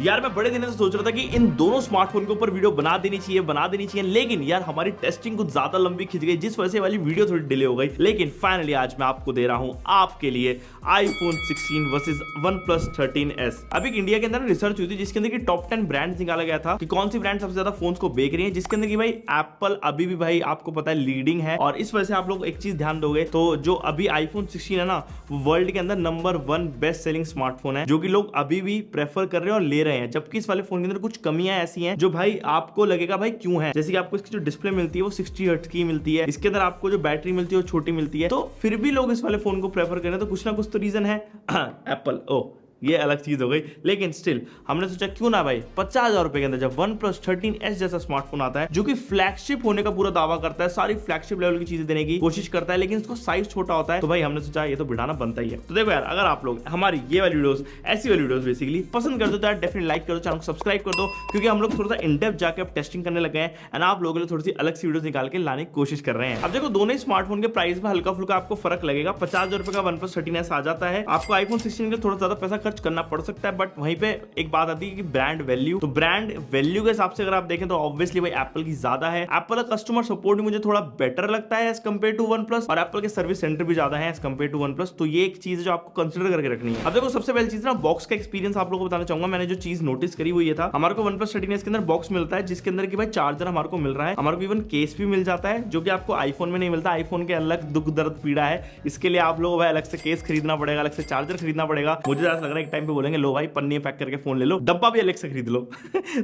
यार मैं बड़े दिनों से सोच रहा था कि इन दोनों स्मार्टफोन के ऊपर वीडियो बना देनी चाहिए, लेकिन यार हमारी टेस्टिंग कुछ ज्यादा लंबी खिंच गई, जिस वजह से वाली वीडियो थोड़ी डिले हो गई। लेकिन फाइनली आज मैं आपको दे रहा हूं आपके लिए iPhone 16 वर्सेस OnePlus 13s। अभी इंडिया के अंदर रिसर्च हुई थी जिसके अंदर की टॉप 10 ब्रांड्स निकाला गया था कि कौन सी ब्रांड सबसे ज्यादा फोन्स को बेच रही है, जिसके अंदर की भाई एप्पल अभी भी भाई आपको पता है लीडिंग है। और इस वजह से आप लोग एक चीज ध्यान दोगे तो जो अभी iPhone 16 है ना, वर्ल्ड के अंदर नंबर 1 बेस्ट सेलिंग स्मार्टफोन है, जो कि लोग अभी भी प्रेफर कर रहे हैं और ले रहे हैं। जबकि इस वाले फोन के अंदर कुछ कमियां ऐसी हैं जो भाई आपको लगेगा भाई क्यों है। जैसे कि आपको इसकी जो डिस्प्ले मिलती है वो 60 हर्ट्ज की मिलती है, इसके अंदर आपको जो बैटरी मिलती है वो छोटी मिलती है, तो फिर भी लोग इस वाले फोन को प्रेफर कर रहे हैं, तो कुछ ना कुछ तो रीजन है। एप्पल ये अलग चीज हो गई, लेकिन स्टिल हमने सोचा क्यों ना भाई 50,000 रुपए के अंदर जब OnePlus 13s जैसा स्मार्टफोन आता है जो कि फ्लैगशिप होने का पूरा दावा करता है, सारी फ्लैगशिप लेवल की चीजें देने की कोशिश करता है, लेकिन इसको साइज छोटा होता है, तो भाई हमने सोचा ये तो बिठाना बनता ही है। तो देखो यार, अगर आप लोग हमारी ये वाली वीडियोस, ऐसी वाली वीडियोस बेसिकली पसंद करते हो तो यार डेफिनेटली लाइक करो, चैनल को सब्सक्राइब कर दो, क्योंकि हम लोग थोड़ा सा इन डेप्थ जाके अब टेस्टिंग करने लगे हैं एंड आप लोगों के लिए थोड़ी सी अलग सी वीडियोस निकाल के लाने की कोशिश कर रहे हैं। अब देखो दोनों ही स्मार्टफोन के प्राइस में हल्का फुल्का आपको फर्क लगेगा। 50,000 रुपए का OnePlus 13s आ जाता है, आपको iPhone 16 के लिए थोड़ा ज्यादा पैसा खर्च करना पड़ सकता है, बट वहीं पे एक बात आती है कि ब्रांड वैल्यू, तो ब्रांड वैल्यू के हिसाब से अगर आप देखें तो ऑब्वियसली भाई एप्पल की ज्यादा है। एप्पल का कस्टमर सपोर्ट भी मुझे थोड़ा बेटर लगता है एज कंपेयर टू OnePlus, और एप्पल के सर्विस सेंटर भी ज्यादा है एज कंपेयर टू OnePlus, तो ये एक चीज है जो आपको कंसीडर करके रखनी है। अब देखो सबसे पहली चीज ना, बॉक्स का एक्सपीरियंस आप लोगों को बताना चाहूंगा। मैंने जो चीज नोटिस करी वो ये था, हमारे को OnePlus 13s के अंदर बॉक्स मिलता है जिसके अंदर की भाई चार्जर हमारे को मिल रहा है, हमारे को इवन केस भी मिल जाता है, जो कि आपको आईफोन में नहीं मिलता। आईफोन के अलग दुख दर्द पीड़ा है, इसके लिए आप लोग भाई अलग से केस खरीदना पड़ेगा, अलग से चार्जर खरीदना पड़ेगा। मुझे ऐसा लग रहा है एक टाइम पे बोलेंगे लो भाई पन्नी पैक करके फोन ले लो, डब्बा भी अलग से खरीद लो।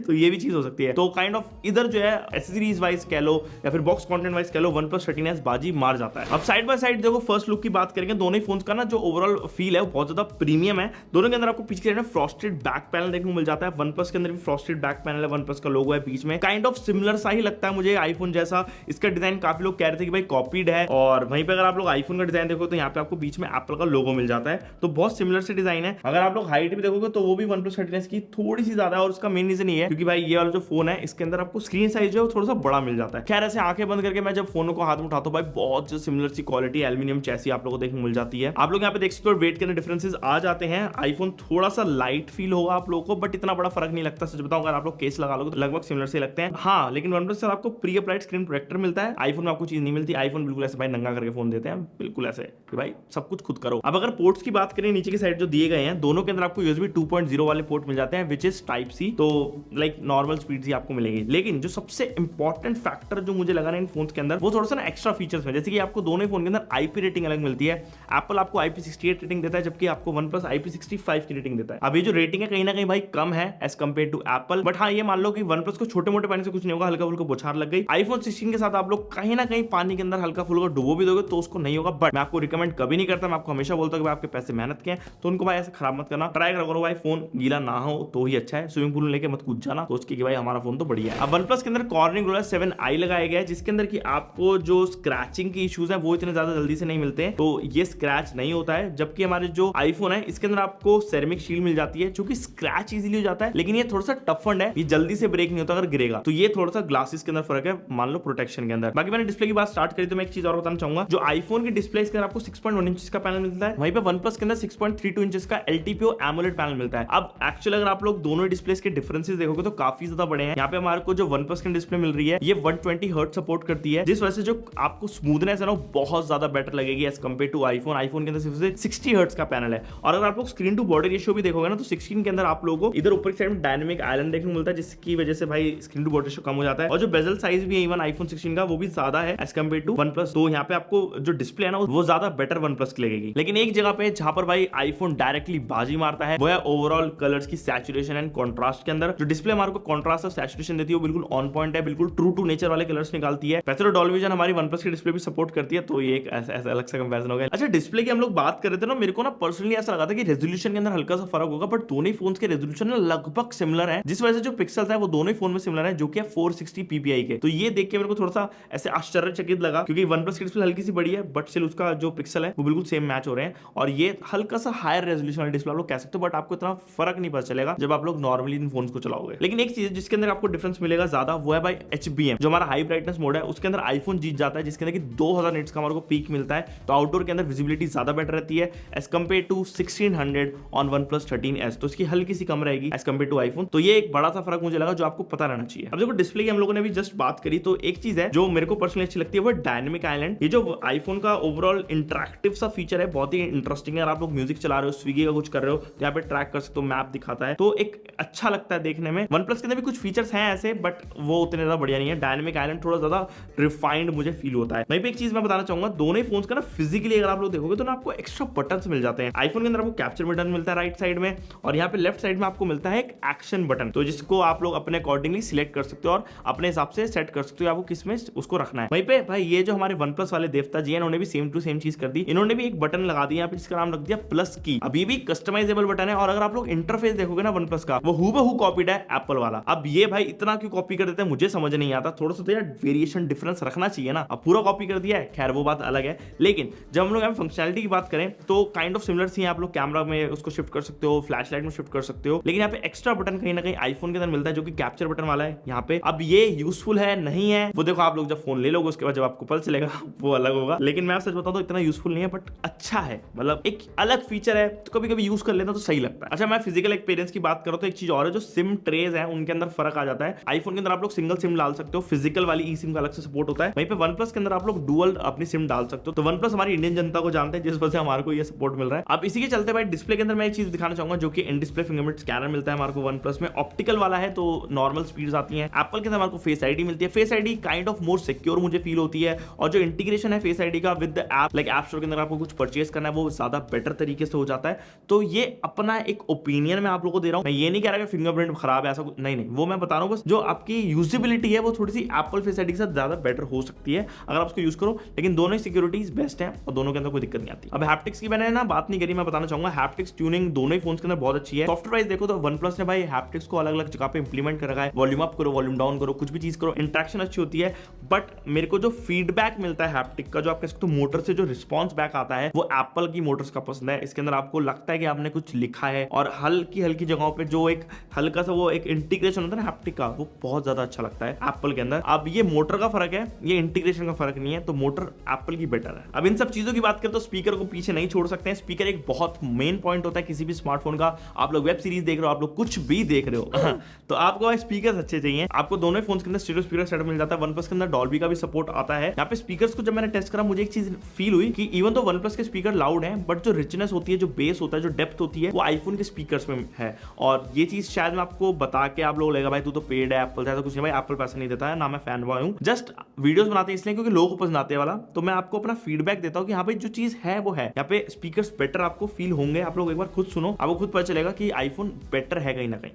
तो ये भी चीज हो सकती है। तो काइंड ऑफ इधर जो है एसेसरीज वाइज कह लो या फिर बॉक्स कंटेंट वाइज कह लो, OnePlus 13s बाजी मार जाता है। अब साइड बाय साइड देखो फर्स्ट लुक की बात करेंगे, दोनों ही फोन्स का ना जो ओवरऑल फील है वो बहुत ज्यादा प्रीमियम है। दोनों के अंदर आपको पीछे में फ्रॉस्टेड बैक पैनल देखने को मिल जाता है। OnePlus के अंदर भी फ्रॉस्टेड बैक पैनल है, OnePlus का लोगो है बीच में, काइंड ऑफ सिमिलर सा ही लगता है मुझे आईफोन जैसा। इसका डिजाइन काफी लोग कह रहे थे कि भाई कॉपीड है, और वहीं पे अगर आप लोग आईफोन का डिजाइन देखो तो यहाँ पे आपको बीच में एप्पल का लोगो मिल जाता है, तो बहुत सिमिलर से डिजाइन है। अगर आप लोग हाइट भी देखोगे तो वो भी OnePlus 13s की थोड़ी सी ज्यादा है, और उसका मेन रीजन ये है क्योंकि भाई ये वाला जो फोन है इसके अंदर आपको स्क्रीन साइज जो है थोड़ा सा बड़ा मिल जाता है। खैर ऐसे आंखें बंद करके मैं जब फोन को हाथ में उठाता हूं भाई बहुत जो सिमिलर सी क्वालिटी एल्यूमिनियम चैसी आप लोगों को देखने को मिल जाती है। आप लोग यहाँ पे देख सकते हो वेट के अंदर डिफरेंसेस आ जाते हैं। आईफोन थोड़ा सा लाइट फील होगा आप लोगों को, बट इतना बड़ा फर्क नहीं लगता। सच बताऊं अगर आप लोग केस लगा लोगे तो लगभग सिमिलर से लगते हैं। हाँ, लेकिन OnePlus से आपको प्री अप्लाइड स्क्रीन प्रोटेक्टर मिलता है, आईफोन में आपको चीज नहीं मिलती। आईफोन बिल्कुल ऐसे भाई नंगा करके फोन देते हैं, बिल्कुल ऐसे कि भाई सब कुछ खुद करो। अब अगर पोर्ट्स की बात करें, नीचे की साइड जो दिए गए हैं दोनों के अंदर आपको USB 2.0 वाले पोर्ट मिल जाते हैं, विच इज टाइप सी, तो लाइक नॉर्मल स्पीड ही आपको मिलेगी। लेकिन जो सबसे इंपॉर्टेंट फैक्टर जो मुझे लगा ना इन फोन्स के अंदर, वो थोड़ा सा ना एक्स्ट्रा फीचर्स में, जैसे कि आपको दोनों फोन के अंदर IP रेटिंग अलग मिलती है। एप्पल आपको IP68 रेटिंग देता है, जबकि आपको OnePlus IP65 की रेटिंग देता है। अब ये जो रेटिंग है कहीं ना कहीं भाई कम है as compare to Apple, but हाँ ये मान लो कि OnePlus को छोटे मोटे पानी से कुछ नहीं होगा, हल्का फुल्का बुछार लग गई। iPhone 16 के साथ आप लोग कहीं ना कहीं पानी के अंदर हल्का फुल्का डुबो भी दोगे तो उसको नहीं होगा, बट मैं आपको रिकमेंड कभी नहीं करता। मैं आपको हमेशा बोलता हूं कि आपके पैसे मेहनत के हैं तो उनको भाई ऐसे खराब मत करना, ट्राई करो भाई फोन गीला ना हो तो ही अच्छा है। स्विमिंग पूल में लेके मत कूद जाना सोच के कि भाई हमारा फोन तो बढ़िया है। अब OnePlus के अंदर कॉर्निंग रोलर 7i लगाया गया है, जिसके अंदर कि आपको जो स्क्रैचिंग की इश्यूज है वो इतने ज्यादा जल्दी से नहीं मिलते हैं, तो ये स्क्रैच नहीं होता है। जबकि हमारे जो आईफोन है इसके अंदर आपको सेरेमिक शील्ड मिल जाती है, जो कि स्क्रैच इजीली हो जाता है, लेकिन ये थोड़ा सा टफंड है, ये जल्दी से ब्रेक नहीं होता अगर गिरेगा, तो ये थोड़ा सा ग्लासेस के अंदर फर्क है, मान लो प्रोटेक्शन के अंदर। बाकी मैंने डिस्प्ले की बात स्टार्ट करी तो मैं एक चीज और बताना चाहूंगा, जो आईफोन के डिस्प्ले के अंदर आपको 6.1 इंच का पैनल मिलता है, वहीं पे OnePlus के अंदर 6.32 इंच का LTPO AMOLED पैनल मिलता है। अब एक्चुअली अगर आप लोग दोनों डिस्प्लेस के डिफरेंसेस देखोगे तो काफी ज्यादा बड़े हैं। यहाँ पे हमारे को जो OnePlus की डिस्प्ले मिल रही है ये 120 हर्ट्ज सपोर्ट करती है, जिस वजह से जो आपको स्मूथनेस है ना बहुत ज्यादा बेटर लगेगी as compare to iPhone. IPhone के अंदर सिर्फ 60 हर्ट्ज का पैनल है, और अगर आप लोग स्क्रीन टू बॉडी रेशियो भी देखोगे ना तो 16 के अंदर आप लोगों को इधर ऊपर की साइड में डायनामिक आइलैंड देखने को मिलता है, जिसकी वजह से भाई स्क्रीन टू बॉडी रेशियो कम हो जाता है, और जो बेजल साइज भी है इवन आईफोन 16 का वो भी ज्यादा है एज कंपेयर टू OnePlus। तो यहाँ पे आपको जो डिस्प्ले है ना वो ज्यादा बेटर OnePlus की लगेगी। लेकिन एक जगह पे जहां पर भाई आईफोन डायरेक्टली बाजी मारता है वो है ओवरऑल कलर्स की सैचुरेशन एंड कॉन्ट्रास्ट के अंदर। जो डिस्प्ले हमारे को कॉन्ट्रास्ट और सैचुरेशन देती है वो बिल्कुल ऑन पॉइंट है, बिल्कुल ट्रू टू नेचर वाले कलर्स निकालती है। वैसे तो डॉल्बी विजन हमारी OnePlus की डिस्प्ले भी सपोर्ट करती है, तो ये एक ऐसा अलग सा कंपैरिजन हो गया। अच्छा, डिस्प्ले की हम लोग बात कर रहे थे ना, मेरे को ना पर्सनली ऐसा लगा था कि रेजोल्यूशन के अंदर हल्का सा फर्क होगा, बट दोनों ही फोन्स के रेजोल्यूशन ना लगभग सिमिलर है, जिस वजह से जो पिक्सल्स है वो दोनों ही फोन में सिमिलर है, जो कि 460 ppi के। तो ये देख के मेरे को थोड़ा सा ऐसे आश्चर्यचकित लगा, क्योंकि OnePlus की डिस्प्ले हल्की सी बड़ी है बट स्टिल उसका जो पिक्सल है वो बिल्कुल सेम मैच हो रहे हैं, और ये हल्का सा हायर रेजोल्यूशन वाली डिस्प्ले डिस्प्ले आप लोग कह सकते हो, बट आपको इतना फर्क नहीं पता चलेगा जब आप लोग नॉर्मली इन फोन को चलाओगे। लेकिन एक चीज जिसके अंदर आपको डिफरेंस मिलेगा ज्यादा, वो है भाई HBM, जो हमारा हाई ब्राइटनेस मोड है, उसके अंदर आईफोन जीत जाता है, जिसके अंदर 2000 निट्स का हमारे को पीक मिलता है। तो आउटडोर के अंदर विजिबिलिटी ज्यादा बेटर रहती है as compare to 1600 on OnePlus 13S, तो इसकी हल्की सी कम रहेगी एज कम्पेयर टू आईफोन। तो ये एक बड़ा सा फर्क मुझे लगा जो आपको पता रहना चाहिए। अब देखो डिस्प्ले की हम लोगों ने भी जस्ट बात करी, तो एक चीज है जो मेरे को पर्सनली अच्छी लगती है वो डायनेमिक आइलैंड। ये जो आईफोन का ओवरऑल इंटरेक्टिव सा फीचर है, बहुत ही इंटरेस्टिंग है। अगर आप लोग म्यूजिक चला रहे हो, स्विगी का कुछ कर रहे हो, तो यहाँ पे ट्रैक कर सकते हो, मैप दिखाता है, तो एक अच्छा लगता है देखने में। OnePlus के अंदर भी कुछ फीचर्स हैं ऐसे, बट वो उतने ज्यादा बढ़िया नहीं है। डायनेमिक आइलैंड थोड़ा ज्यादा रिफाइंड मुझे फील होता है। वहीं पे एक चीज मैं बताना चाहूंगा, दोनों ही फोन्स का ना फिजिकली अगर आप लोग देखोगे तो ना आपको एक्स्ट्रा बटन्स मिल जाते हैं। आईफोन के अंदर आपको कैप्चर बटन मिलता है राइट साइड में, और यहाँ पे लेफ्ट साइड में आपको मिलता है एक एक्शन बटन, तो जिसको आप लोग अपने अकॉर्डिंगली सिलेक्ट कर सकते हो और अपने हिसाब से सेट कर सकते हो आपको किस में उसको रखना है। वहीं पे भाई ये जो हमारे OnePlus वाले देवता जी हैं, उन्होंने भी सेम टू सेम चीज कर दी। इन्होंने भी एक बटन लगा दिया यहाँ पे जिसका नाम रख दिया प्लस की। अब ये भी कस्टमाइजेबल बटन है, और अगर आप लोग इंटरफेस देखोगे ना OnePlus का, वो हूबहू कॉपीड है एप्पल वाला। अब ये भाई इतना क्यों कॉपी कर देते हैं मुझे समझ नहीं आता, थोड़ा सा तो यार वेरिएशन डिफरेंस रखना चाहिए ना। अब पूरा कॉपी कर दिया है, खैर वो बात अलग है। लेकिन जब हम लोग यहाँ फंक्शनलिटी की बात करें तो काइंड ऑफ सिमिलर सी है। आप लोग कैमरा में उसको शिफ्ट कर सकते हो, फ्लैश लाइट में शिफ्ट कर सकते हो, लेकिन यहाँ पे एक्स्ट्रा बटन कहीं ना कहीं आईफोन के अंदर मिलता है जो कि कैप्चर बटन वाला है यहाँ पे। अब ये यूजफुल है नहीं है वो देखो आप लोग जब फोन ले लोगे उसके बाद जब आपको पता चलेगा वो अलग होगा। लेकिन मैं सच बताऊं तो इतना यूजफुल नहीं है, बट अच्छा है, मतलब एक अलग फीचर है, तो कभी कभी यूज कर लेना तो सही लगता है। अच्छा, मैं फिजिकल एक्सपीरियंस की बात करूं तो एक चीज और है, जो सिम ट्रेज है उनके अंदर फर्क आ जाता है। आईफोन के अंदर आप लोग सिंगल सिम डाल सकते हो, फिजिकल वाली ई सिम का अलग से सपोर्ट होता है। वहीं पे OnePlus के अंदर आप लोग डुअल अपनी सिम डाल सकते हो। तो OnePlus हमारी इंडियन जनता को जानते हैं, जिस वजह से हमारे को ये सपोर्ट मिल रहा है। अब इसी के चलते भाई डिस्प्ले के अंदर मैं एक चीज दिखाना चाहूंगा, जो कि इन डिस्प्ले फिंगरप्रिंट स्कैनर मिलता है हमारे को OnePlus में। ऑप्टिकल वाला है तो नॉर्मल स्पीड्स आती हैं। एप्पल के अंदर हमारे को फेस आईडी मिलती है। Face ID kind of more secure मुझे फील होती है, और जो इंटीग्रेशन है फेस आईडी का with the app, like app store के अंदर आपको कुछ परचेज करना है वो ज्यादा बेटर तरीके से हो जाता है। तो ये अपना एक ओपिनियन मैं आप लोगों को दे रहा हूं। मैं ये नहीं कह रहा कि फिंगरप्रिंट खराब है, ऐसा कुछ नहीं, वो मैं बता रहा हूं बस जो आपकी यूजेबिलिटी है वो थोड़ी सी एप्पल फेस आईडी के साथ ज्यादा बेटर हो सकती है अगर आप उसको यूज करो। लेकिन दोनों ही सिक्योरिटीज बेस्ट है और दोनों के अंदर कोई दिक्कत नहीं आती। अब हैप्टिक्स की मैंने ना बात नहीं करी, मैं बताना चाहूंगा हैप्टिक्स ट्यूनिंग दोनों ही फोन्स के अंदर बहुत अच्छी है। सॉफ्टवेयर वाइज देखो तो OnePlus ने भाई हैप्टिक्स को अलग अलग जगह पे इंप्लीमेंट कर रखा है। वॉल्यूम अप करो, वॉल्यूम डाउन करो, कुछ भी चीज करो, इंटरेक्शन अच्छी होती है। बट मेरे को जो फीडबैक मिलता है हैप्टिक का, जो आप कह सकते हो मोटर से जो रिस्पॉन्स बैक आता है, वो एप्पल की मोटर्स का पसंद है। इसके अंदर आपको लगता है कि आपने कुछ लिखा है, और हल्की हल्की जगहों पे जो एक हल्का सा वो एक इंटीग्रेशन होता है ना हैप्टिक का, वो बहुत ज्यादा अच्छा लगता है एप्पल के अंदर। अब ये मोटर का फर्क है, ये इंटीग्रेशन का फर्क नहीं है, तो मोटर एप्पल की बेटर है। अब इन सब चीजों की बात करें तो स्पीकर को पीछे नहीं छोड़ सकते हैं। स्पीकर एक बहुत मेन पॉइंट होता है किसी भी स्मार्टफोन का। आप लोग वेब सीरीज देख रहे हो, आप लोग कुछ भी देख रहे हो तो आपको स्पीकर अच्छे चाहिए। आपको दोनों फोन के अंदर स्टीरियो स्पीकर सेटअप मिल जाता है। OnePlus के अंदर डॉल्बी का भी सपोर्ट आता है। यहाँ पे स्पीकर्स को जब मैंने टेस्ट करा मुझे एक चीज फील हुई कि इवन तो OnePlus के स्पीकर लाउड है, बट जो रिचनेस होती है, जो बेस होता है, जो डेप्थ होती है, वो आईफोन के स्पीकर्स में है। और ये चीज शायद मैं आपको बता के आप लोग लगेगा भाई तू तो पेड है एप्पल है, तो कुछ नहीं भाई, एप्पल पैसा नहीं देता है ना, मैं फैन बॉय हूँ। जस्ट वीडियोस बनाते हैं इसलिए क्योंकि लोगों को पसंद आते हैं वाला, तो मैं आपको अपना फीडबैक देता हूँ कि हाँ भाई जो चीज है वो है। यहाँ पे स्पीकर्स बेटर आपको फील होंगे। आप लोग एक बार खुद सुनो, आपको खुद पता चलेगा कि आईफोन बेटर है कहीं ना कहीं।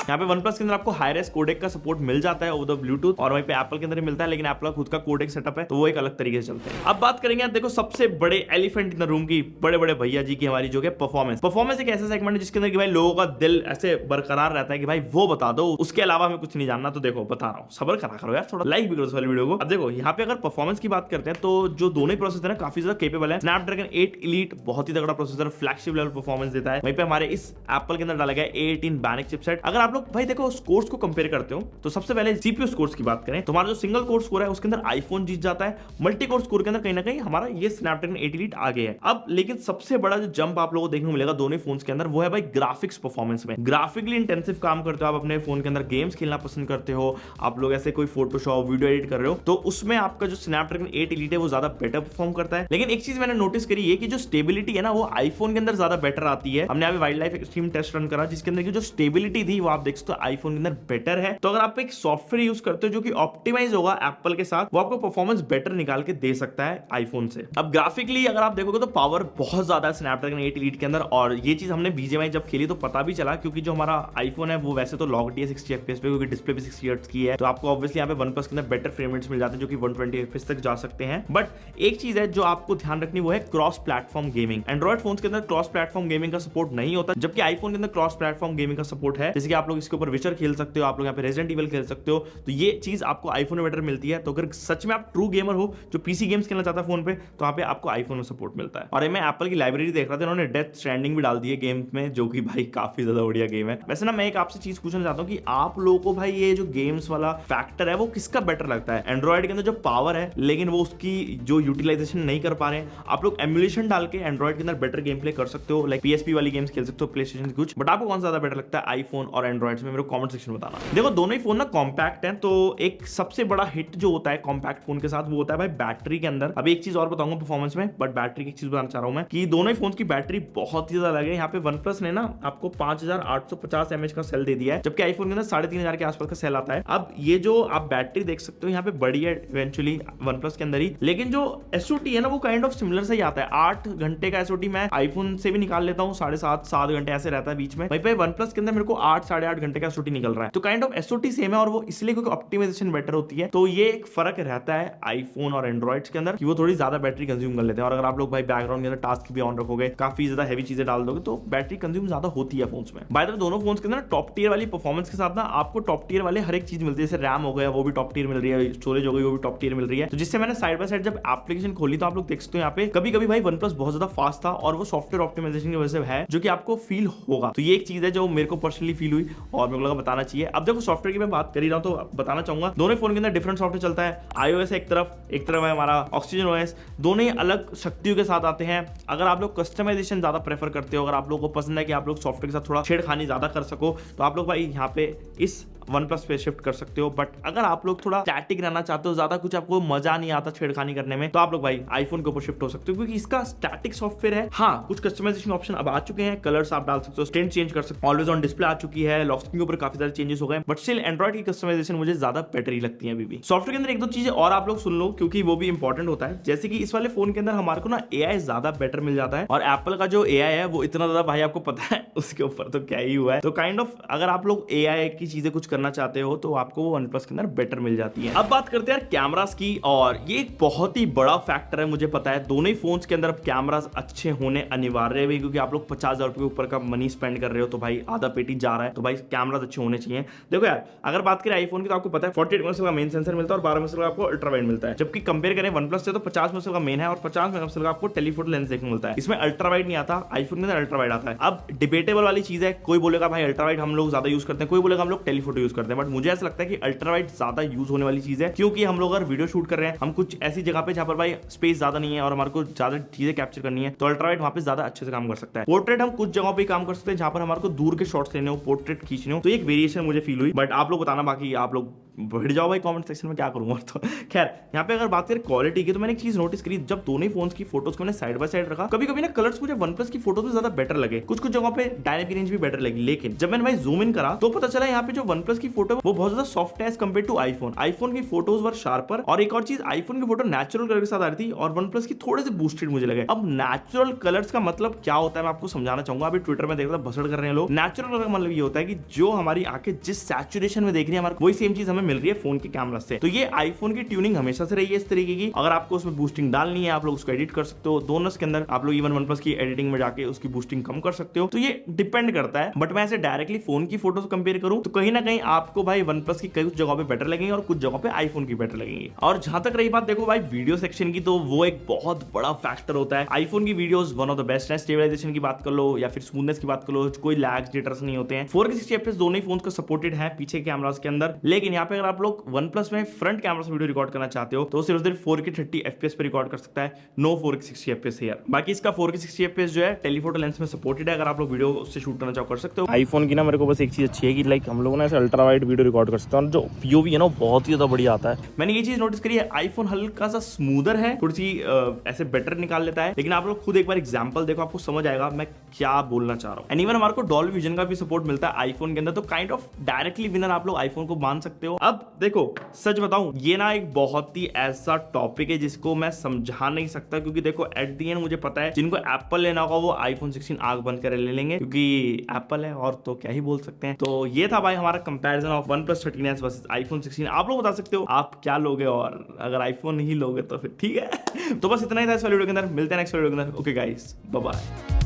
यहाँ पे OnePlus के अंदर आपको हाई-रेस कोडेक का सपोर्ट मिल जाता है ओवर द ब्लूटूथ, और वहीं पे एप्पल के अंदर मिलता है, लेकिन एप्पल का खुद का कोडेक सेटअप है तो वो एक अलग तरीके से चलते हैं। अब बात करेंगे देखो सबसे बड़े एलिफेंट इन द रूम की, बड़े बड़े भैया जी की, हमारी जो है परफॉर्मेंस एक ऐसा सेगमेंट है जिसके अंदर कि भाई लोगों का दिल ऐसे बरकरार रहता है कि भाई वो बता दो, उसके अलावा हमें कुछ नहीं जानना। तो देखो बता रहा हूँ, सब्र करा करो यार, थोड़ा लाइक भी करो इस वाली वीडियो को। अब देखो यहाँ पे अगर परफॉर्मेंस की बात करते हैं तो जो दोनों प्रोसेसर है काफी ज्यादा केपेबल है। स्नैपड्रैगन 8 एलीट बहुत ही तगड़ा प्रोसेसर, फ्लैगशिप लेवल परफॉर्मेंस देता है। वहीं पे हमारे इस एप्पल के अंदर डाला गया A18 बैनिक चिपसेट। अगर आप लोग भाई देखो स्कोर्स को कंपेयर करते हो तो सबसे पहले सीपीयू स्कोर्स की बात करें तो हमारा जो सिंगल कोर स्कोर है उसके अंदर आईफोन जीत जाता है। मल्टी कोर स्कोर के अंदर कहीं ना कहीं हमारा ये स्नैपड्रैगन 8 एलीट आगे है। अब लेकिन सबसे बड़ा जो जंप आप लोगों को देखने को मिलेगा दोनों फोन्स के अंदर वो है भाई ग्राफिक्स परफॉर्मेंस में। ग्राफिकली इंटेंसिव काम करते हो आप अपने फोन के अंदर, गेम्स खेलना पसंद करते हो, आप लोग ऐसे कोई फोटोशॉप वीडियो एडिट कर रहे हो, तो उसमें आपका जो स्नैपड्रैगन 8 एलीट है वो ज्यादा बेटर परफॉर्म करता है। लेकिन एक चीज मैंने नोटिस करी है कि जो स्टेबिलिटी है ना वो आईफोन के अंदर ज्यादा बेटर आती है। हमने अभी wild life extreme test run करा जिसके अंदर की जो स्टेबिलिटी थी वो आप देख सकते हो आईफोन के अंदर बेटर है। तो अगर आप एक सॉफ्टवेयर यूज करते हो जो कि ऑप्टिमाइज होगा एप्पल के साथ, वो आपको परफॉर्मेंस बेटर निकाल के दे सकता है आईफोन से। अब ग्राफिकली अगर आप देखोगे तो पावर बहुत ज्यादा है स्नैपड्रैगन 8 एलीट के अंदर, और ये चीज हमने बीजीएमआई जब खेली तो पता भी चला, क्योंकि जो हमारा आईफोन है वो वैसे तो लॉक्ड है 60 FPS पे, क्योंकि डिस्प्ले भी 60 हर्ट्ज की है, तो आपको ऑब्वियसली यहाँ पे OnePlus के अंदर बेटर फ्रेम रेट्स मिल जाते हैं जो कि 120 FPS तक जा सकते हैं। बट एक चीज है जो आपको ध्यान रखनी, वो है cross platform gaming. Android phones के अंदर क्रॉस प्लेटफॉर्म गेमिंग का सपोर्ट नहीं होता, जबकि आईफोन के अंदर क्रॉस प्लेटफॉर्म गेमिंग का सपोर्ट है। जैसे कि आप लोग इसके ऊपर विचर खेल सकते हो, आप लोग यहाँ पे रेजिडेंट इविल खेल सकते हो, तो ये चीज आपको आईफोन में बेटर मिलती है। तो अगर सच में आप ट्रू गेमर हो जो पीसी गेम्स खेलना चाहता है फोन पे, तो यहाँ पे आपको आईफोन में सपोर्ट मिलता है। और मैं एप्पल की लाइब्रेरी देख रहा था, उन्होंने डेथ स्ट्रैंडिंग भी डाल दी है गेम में, जो कि भाई काफी ज्यादा बढ़िया गेम है। वैसे ना मैं एक आपसे चीज पूछना चाहता हूँ कि आप लोगों को भाई ये जो गेम्स वाला फैक्टर है वो किसका बेटर लगता है? एंड्रॉइड के अंदर जो पावर है लेकिन वो उसकी जो यूटिलाइजेशन नहीं कर पा रहे हैं, आप लोग एमुलेशन डाल के एंड्रॉइड के अंदर बेटर गेम प्ले कर सकते हो, लाइक PSP वाली गेम्स खेल सकते हो, प्ले स्टेशन कुछ। बट आपको कौन सा ज्यादा बेटर लगता है आईफोन और एंड्रॉइड में? मेरे को कमेंट सेक्शन में बताना। देखो दोनों ही फोन ना कॉम्पैक्ट है, तो एक सबसे बड़ा हिट जो होता है कॉम्पैक्ट फोन के साथ वो होता है भाई बैटरी के अंदर। अभी एक चीज और बताऊंगा परफॉर्मेंस में, बट बैटरी की एक चीज बताना चाह रहा हूं मैं कि दोनों ही फोन की बैटरी बहुत ही ज्यादा अलग है। यहाँ पे OnePlus ने ना आपको 5850 mAh का सेल दे दिया है, जबकि आईफोन के अंदर 3500 के आसपास का सेल आता है। अब ये जो आप बैटरी देख सकते हो यहाँ पे बड़ी है इवेंचुअली OnePlus के अंदर ही, लेकिन जो SOT है ना वो काइंड ऑफ सिमिलर से ही आता है। 8 घंटे का SOT मैं आईफोन से भी निकाल लेता हूँ, 7.5-7 घंटे ऐसे रहता है बीच में। वहीं पे OnePlus के अंदर मेरे को 8-8.5 घंटे का SOT निकल रहा है, तो काइंड ऑफ SOT सेम है, और वो इसलिए क्योंकि ऑप्टिमाइजेशन बेटर होती है। तो ये एक फर्क रहता है आईफोन और एंड्रॉइड के अंदर कि वो थोड़ी ज्यादा बैटरी कंज्यूम कर लेते हैं। और अगर आप लोग भाई बैकग्राउंड के अंदर टास्क भी ऑन रखोगे, काफी ज्यादा हैवी चीजें डाल दोगे, तो बैटरी कंज्यूम ज्यादा होती है फोन्स में। बाय द वे दोनों फोन्स के अंदर टॉप टियर वाली परफॉर्मेंस के साथ ना आपको टॉप टियर वाले हर एक चीज मिलती है। जैसे रैम हो गया वो भी टॉप टियर मिल रही है, स्टोरेज हो गई वो भी टॉप टियर मिल रही है। तो जिससे मैंने साइड बाय साइड जब एप्लीकेशन खोली तो आप लोग देख सकते हो यहाँ पे कभी कभी भाई OnePlus बहुत ज्यादा फास्ट था, और वो सॉफ्टवेयर ऑप्टिमाइजेशन की वजह से है, जो कि आपको फील होगा। तो ये एक चीज है जो मेरे को पर्सनली फील हुई और मेरे को लगा बताना चाहिए। अब देखो सॉफ्टवेयर की मैं बात कर ही रहा हूं तो बताना चाहूंगा, दोनों फोन के अंदर डिफरेंट सॉफ्टवेयर चलता है। iOS एक तरफ है हमारा ऑक्सीजन OS, दोनों ही अलग शक्तियों के साथ आते हैं। अगर आप लोग कस्टमाइजेशन ज्यादा प्रेफर करते हो, अगर आप लोगों को पसंद है कि आप लोग सॉफ्टवेयर के साथ थोड़ा छेड़खानी ज्यादा कर सको, तो आप लोग भाई यहाँ पे इस OnePlus पे शिफ्ट कर सकते हो। बट अगर आप लोग थोड़ा स्टैटिक रहना चाहते हो, ज्यादा कुछ आपको मजा नहीं आता छेड़खानी करने में, तो आप लोग भाई आईफोन के ऊपर शिफ्ट हो सकते हो, क्योंकि इसका स्टैटिक सॉफ्टवेयर है। हाँ कुछ कस्टमाइजेशन ऑप्शन अब आ चुके हैं, कलर्स आप डाल सकते हो, स्टेट चेंज कर सकते हो, ऑलवेज ऑन डिस्प्ले आ चुकी है, लॉक स्क्रीन के ऊपर काफी सारे चेंजेस हो गए, बट स्टिल एंड्रॉइड की कस्टमाइजेशन मुझे ज्यादा बेटर ही लगती है अभी भी। सॉफ्टवेयर के अंदर एक दो चीजें और आप लोग सुन लो, क्योंकि वो भी इंपॉर्टेंट होता है। जैसे कि इस वाले फोन के अंदर हमारे को ना AI ज्यादा बेटर मिल जाता है, और एप्पल का जो AI है वो इतना ज्यादा भाई आपको पता है उसके ऊपर तो क्या ही हुआ है। तो काइंड ऑफ अगर आप लोग AI की चीजें कुछ करना चाहते हो तो आपको वो OnePlus के अंदर बेटर मिल जाती है। अब बात करते हैं कैमरास की, और ये एक बहुत ही बड़ा फैक्टर है, मुझे पता है दोनों ही फोन्स के अंदर कैमरास अच्छे होने अनिवार्य है, क्योंकि आप लोग 50,000 रुपए के ऊपर का मनी स्पेंड कर रहे हो, तो भाई आधा पेटी जा रहा है, तो भाई कैमरास अच्छे होने चाहिए। देखो यार अगर बात करें आईफोन की, तो आपको पता है 48 मेगापिक्सल का मेन सेंसर मिलता है और 12 मेगापिक्सल का आपको अल्ट्रा वाइड मिलता है, जबकि कंपेयर करें OnePlus से तो 50 मेगापिक्सल का मेन है और 50 मेगापिक्सल का आपको टेलीफोटो लेंस देखने मिलता है। इसमें अल्ट्रा वाइड नहीं आता, आईफोन के अंदर अल्ट्रा वाइड आता है। अब डिबेटेबल वाली चीज है, कोई बोलेगा भाई अल्ट्रा वाइड हम लोग ज्यादा यूज करते हैं, कोई बोलेगा हम लोग टेलीफोटो यूज करते हैं, बट मुझे ऐसा लगता है कि अल्ट्रा वाइड ज्यादा यूज होने वाली चीज है, क्योंकि हम लोग अगर वीडियो शूट कर रहे हैं, हम कुछ ऐसी जगह पे जहां पर भाई स्पेस ज्यादा नहीं है और हमारे को ज्यादा चीजें कैप्चर करनी है, तो अल्ट्रा वाइड वहां पे ज्यादा अच्छे से काम कर सकता है। पोर्ट्रेट हम कुछ जगहों पे काम कर सकते हैं जहां पर हमारे को दूर के शॉट्स लेने हो, पोर्ट्रेट खींचने हो, तो एक वेरिएशन मुझे फील हुई। बट आप लोग बताना, बाकी आप लोग बढ़ जाओ भाई कमेंट सेक्शन में, क्या करूंगा। तो खैर यहाँ पे अगर बात करें क्वालिटी की, तो मैंने एक चीज नोटिस करी, जब दोनों ही फोन्स की फोटोज को मैंने साइड बाय साइड रखा, कभी कभी ना कलर्स मुझे OnePlus की फोटोज में ज्यादा बेटर लगे, कुछ कुछ जगहों पे डायनेमिक रेंज भी बेटर लगी। लेकिन जब मैंने भाई जूम इन करा तो पता चला यहाँ पे जो OnePlus की फोटो वो बहुत ज्यादा सॉफ्ट है as compare to iPhone. IPhone की फोटोज वर शार्पर, और एक और चीज आईफोन की फोटो नेचुरल कलर के साथ आ रही थी और OnePlus की थोड़े से बूस्टेड मुझे लगे। अब नेचुरल कलर्स का मतलब क्या होता है मैं आपको समझाना चाहूंगा। अभी ट्विटर में देख रहा था भसड़ कर रहे हैं लोग। नेचुरल कलर का मतलब ये होता है कि जो हमारी आंखें जिस सैचुरेशन में देख रही है हमारे वही सेम चीज हमें मिल रही है फोन के कैमरा से। तो ये आईफोन की ट्यूनिंग हमेशा से रही है इस तरीके की। अगर आपको उसमें बूस्टिंग डालनी है आप लोग उसको एडिट कर सकते हो, दोनों के अंदर आप लोग इवन OnePlus की एडिटिंग में जाके उसकी बूस्टिंग कम कर सकते हो, तो ये डिपेंड करता है। बट मैं ऐसे डायरेक्टली फोन की फोटोज कंपेयर करूं तो कहीं ना कहीं आपको भाई OnePlus की कुछ जगहों पे बेटर लगेंगे और कुछ जगहों पे आईफोन की बेटर लगेंगी। और जहां तक रही बात देखो भाई वीडियो सेक्शन की, तो वो एक बहुत बड़ा फैक्टर होता है। आईफोन की videos one of the best है। स्टेबलाइजेशन की बात कर लो या फिर स्मूथनेस की बात कर लो, कोई लैग्स जिटर्स नहीं होते हैं। 4K 60 FPS दोनों ही फोन का सपोर्टेड है पीछे कैमरास के अंदर। लेकिन यहाँ पे अगर आप लोग OnePlus में फ्रंट कैमरा से वीडियो रिकॉर्ड करना चाहते हो तो सिर्फ 4K 30 FPS पे रिकॉर्ड कर सकता है, नो 4K 60 FPS यार। बाकी इसका 4K 60 FPS जो है टेलीफोटो लेंस में सपोर्टेड है, अगर आप लोग वीडियो उससे शूट करना चाहो कर सकते हो। आईफोन की ना मेरे को बस एक चीज अच्छी है कि लाइक हम लोग ना ऐसे अल्ट्रा वाइड वीडियो रिकॉर्ड कर सकते हैं और जो POV है ना बहुत ही ज्यादा बढ़िया आता है। मैंने ये चीज नोटिस करी है, आईफोन हल्का सा स्मूदर है, थोड़ी सी ऐसे बेटर निकाल लेता है, लेकिन आप लोग खुद एक बार एग्जांपल देखो, आपको समझ आएगा मैं क्या बोलना चाह रहा हूँ। एंड इवन हमारे को डॉल्बी विजन का भी सपोर्ट मिलता है आईफोन के अंदर, तो काइंड ऑफ डायरेक्टली विनर आप लोग आईफोन को मान सकते हो। अब देखो सच बताऊं, ये ना एक बहुत ही ऐसा टॉपिक है जिसको मैं समझा नहीं सकता, क्योंकि देखो एट द एंड मुझे पता है जिनको एप्पल लेना होगा वो आईफोन 16 आग बंद कर ले लेंगे, क्योंकि एप्पल है और तो क्या ही बोल सकते हैं। तो ये था भाई हमारा comparison of OnePlus 13s versus iPhone 16। आप लोग बता सकते हो आप क्या लोगे, और अगर आईफोन नहीं लोगे तो फिर ठीक है। तो बस इतना ही था इस वाले वीडियो के अंदर, मिलते हैं नेक्स्ट वीडियो के अंदर। Okay guys, bye bye.